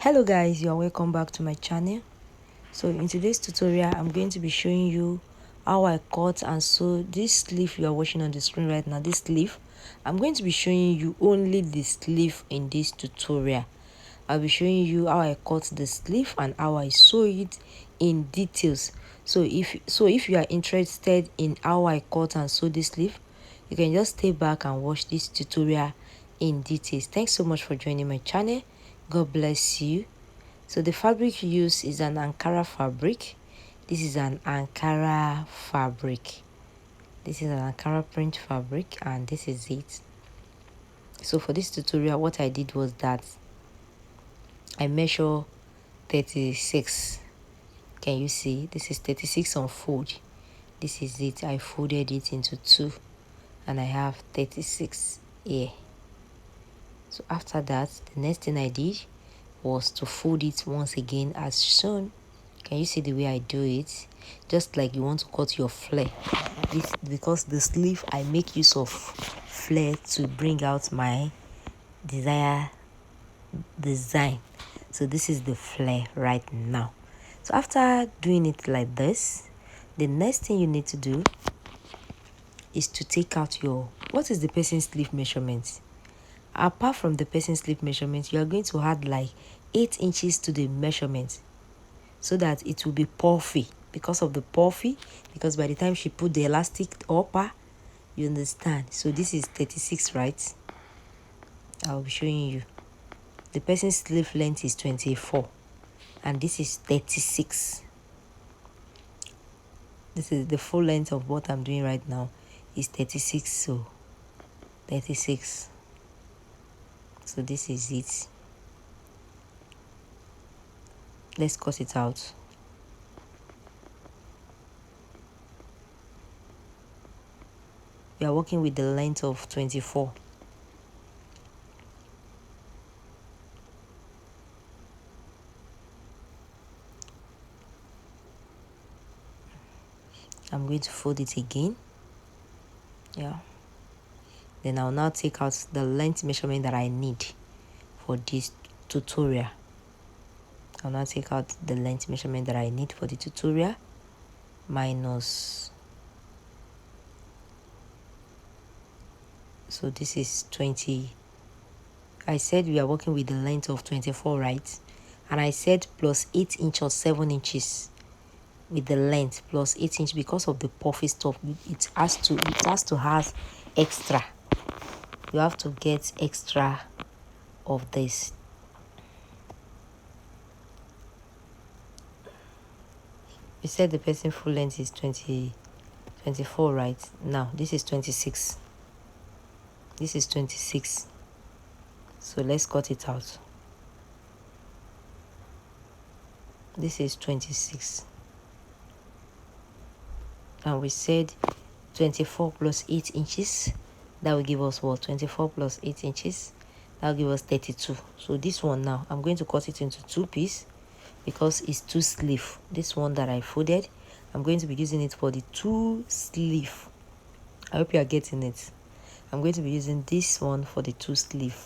Hello guys, you are welcome back to my channel. So in today's tutorial I'm going to be showing you how I cut and sew this sleeve you are watching on the screen right now. This sleeve, I'm going to be showing you only the sleeve in this tutorial. I'll be showing you how I cut the sleeve and how I sew it in details. So if you are interested in how I cut and sew this sleeve, you can just stay back and watch this tutorial in details. Thanks so much for joining my channel. God bless you. So the fabric used is an Ankara fabric. This is an Ankara fabric. This is an Ankara print fabric and this is it. So for this tutorial, what I did was that I measure 36. Can you see? This is 36 on fold. This is it. I folded it into two and I have 36 here. So after that, the next thing I did was to fold it once again as shown. Can you see the way I do it? Just like you want to cut your flare. This because the sleeve I make use of flare to bring out my desired design. So this is the flare right now. So after doing it like this, the next thing you need to do is to take out your, what is the person's sleeve measurement? Apart from the person's sleeve measurement, you are going to add like 8 inches to the measurement so that it will be puffy. Because of the puffy, because by the time she put the elastic upper, you understand. So this is 36, right? I'll be showing you. The person's sleeve length is 24 and this is 36. This is the full length of what I'm doing right now is 36. So 36. So this is it. Let's cut it out. We are working with the length of 24. I'm going to fold it again. Yeah. Then I'll now take out the length measurement that I need for this tutorial. I'll now take out the length measurement that I need for the tutorial minus. So this is 20. I said we are working with the length of 24, right? And I said plus 8 inches or 7 inches with the length plus 8 inches because of the puffy stuff. It has to have extra. You have to get extra of this. You said the person full length is 24, right? Now this is 26. This is 26. So let's cut it out. This is 26. And we said 24 plus 8 inches. That will give us what? 24 plus 8 inches. That will give us 32. So this one now, I'm going to cut it into two pieces because it's two sleeve. This one that I folded, I'm going to be using it for the two sleeve. I hope you are getting it. I'm going to be using this one for the two sleeve.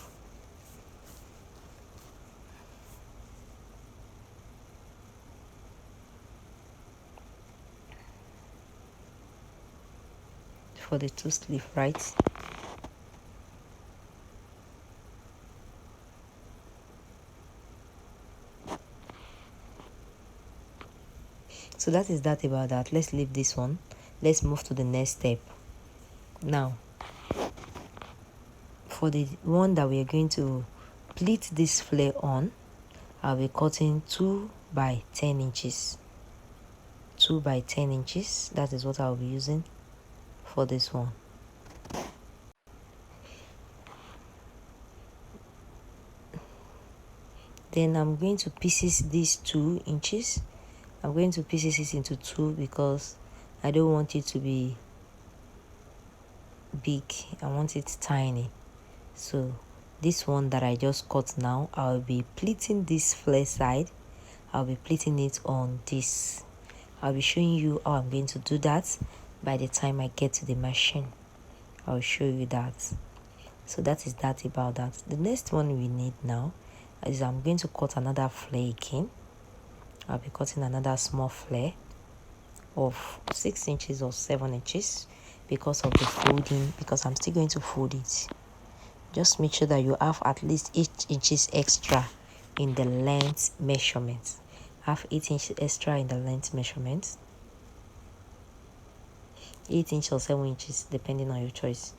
For the two sleeve, right? So that is that about that. Let's leave this one. Let's move to the next step. Now, for the one that we are going to pleat this flare on, I'll be cutting 2 by 10 inches. 2 by 10 inches. That is what I'll be using for this one. Then I'm going to pieces these 2 inches. I'm going to pieces it into two because I don't want it to be big. I want it tiny. So this one that I just cut now, I'll be pleating this flare side. I'll be pleating it on this. I'll be showing you how I'm going to do that by the time I get to the machine. I'll show you that. So that is that about that. The next one we need now is I'm going to cut another flare again. I'll be cutting another small flare of 6 inches or 7 inches because of the folding, because I'm still going to fold it. Just make sure that you have at least 8 inches extra in the length measurement. Have 8 inches extra in the length measurement. 8 inches or 7 inches depending on your choice.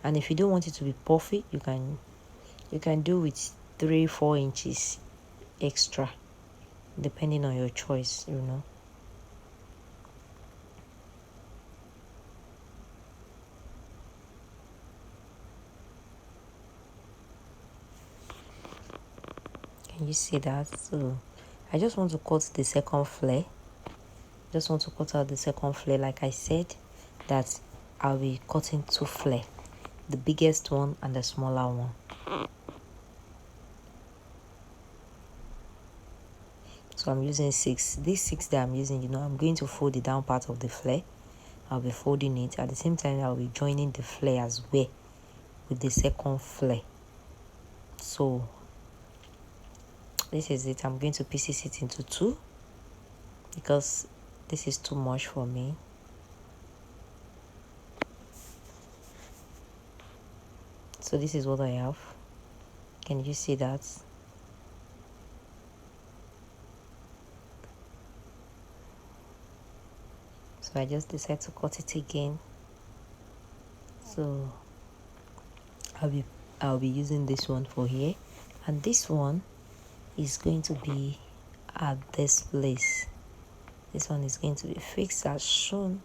And if you don't want it to be puffy, you can do with 3-4 inches extra depending on your choice, you know. Can you see that? So I just want to cut the second flare. Just want to cut out the second flare. Like I said, that I'll be cutting 2 flare, the biggest one and the smaller one. So I'm using 6. This 6 that I'm using, you know, I'm going to fold the down part of the flare. I'll be folding it. At the same time, I'll be joining the flare as well with the second flare. So this is it. I'm going to pieces it into 2 because this is too much for me. So this is what I have. Can you see that? So I just decided to cut it again. So I'll be using this one for here, and this one is going to be at this place. This one is going to be fixed as shown.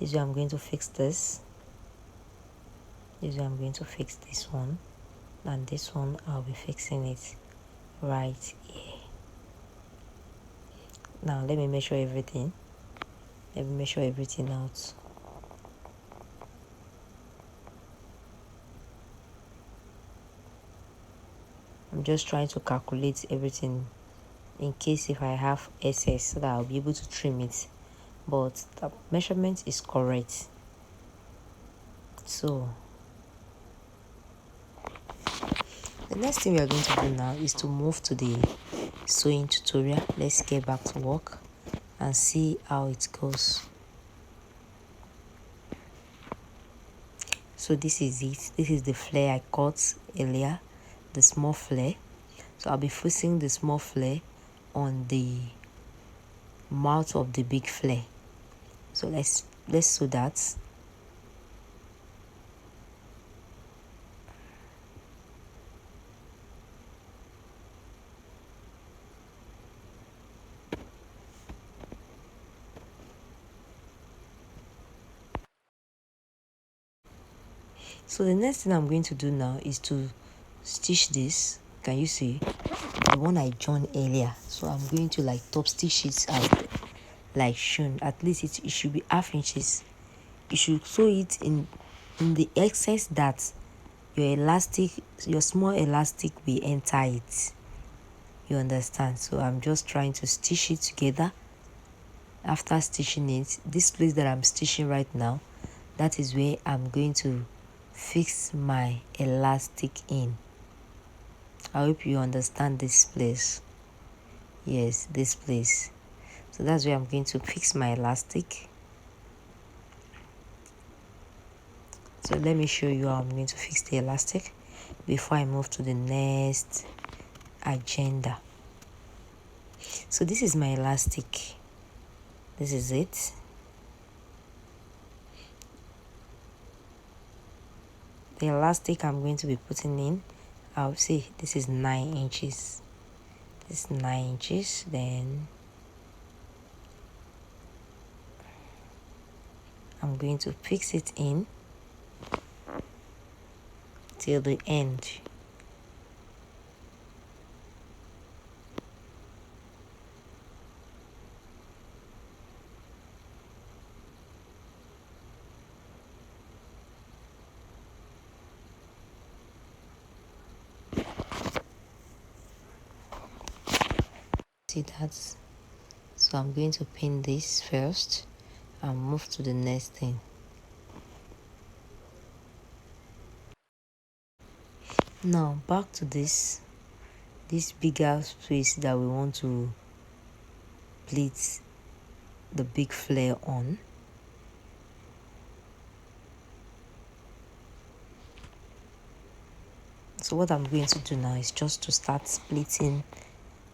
This way I'm going to fix this. This way I'm going to fix this one, and this one I'll be fixing it right here. Now let me measure everything. Let me measure everything out. I'm just trying to calculate everything in case if I have excess, so that I'll be able to trim it. But the measurement is correct. So the next thing we are going to do now is to move to the sewing tutorial. Let's get back to work and see how it goes. So this is it. This is the flare I cut earlier, the small flare. So I'll be fixing the small flare on the mouth of the big flare. So let's sew that. So the next thing I'm going to do now is to stitch this. Can you see the one I joined earlier? So I'm going to like top stitch it as like shown. At least it should be half inches. You should sew it in the excess that your small elastic will enter it. You understand? So I'm just trying to stitch it together. After stitching it, this place that I'm stitching right now, that is where I'm going to fix my elastic in. I hope you understand this place. Yes, this place. So that's where I'm going to fix my elastic. So let me show you how I'm going to fix the elastic before I move to the next agenda. So this is my elastic. This is it. The elastic I'm going to be putting in, I'll say this is 9 inches. This is 9 inches. Then I'm going to fix it in till the end. See that? So I'm going to pin this first and move to the next thing. Now back to this. this bigger space that we want to pleat the big flare on. So what I'm going to do now is just to start splitting,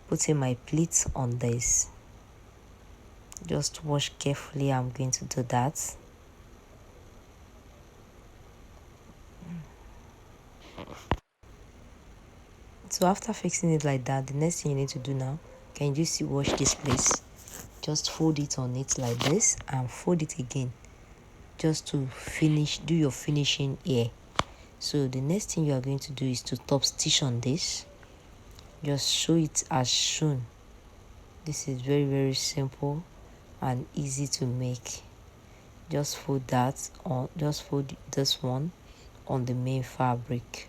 putting my pleats on this. Just wash carefully. I'm going to do that. So after fixing it like that, the next thing you need to do now, can you see, wash this place? Just fold it on it like this and fold it again, just to finish, do your finishing here. So the next thing you are going to do is to top stitch on this. Just show it as shown. This is very simple and easy to make. Just fold that on, just fold this one on the main fabric,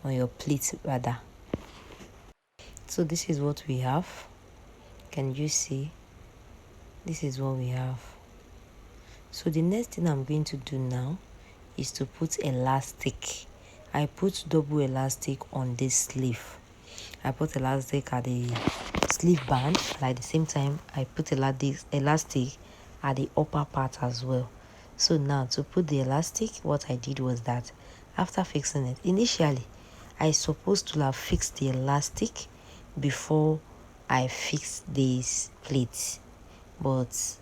on your pleat rather. So this is what we have. Can you see? This is what we have. So the next thing I'm going to do now is to put elastic. I put double elastic on this sleeve. I put elastic at the sleeve band, and at the same time I put elastic at the upper part as well. So now to put the elastic, what I did was that after fixing it, initially I supposed to have fixed the elastic before I fixed these plates, but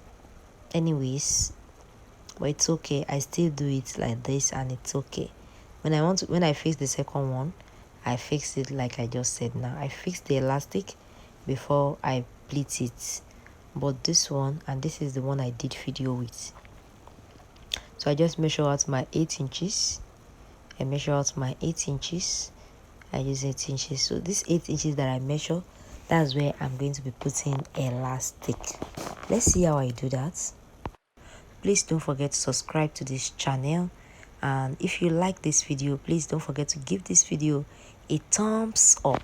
anyways, but it's okay. I still do it like this and it's okay. When I fix the second one, I fix it like I just said now. I fix the elastic before I pleat it. But this one, and this is the one I did video with. So I just measure out my 8 inches. I measure out my 8 inches. I use 8 inches. So this 8 inches that I measure, that's where I'm going to be putting elastic. Let's see how I do that. Please don't forget to subscribe to this channel, and if you like this video, please don't forget to give this video a thumbs up.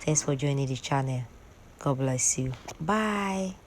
Thanks for joining the channel. God bless you. Bye.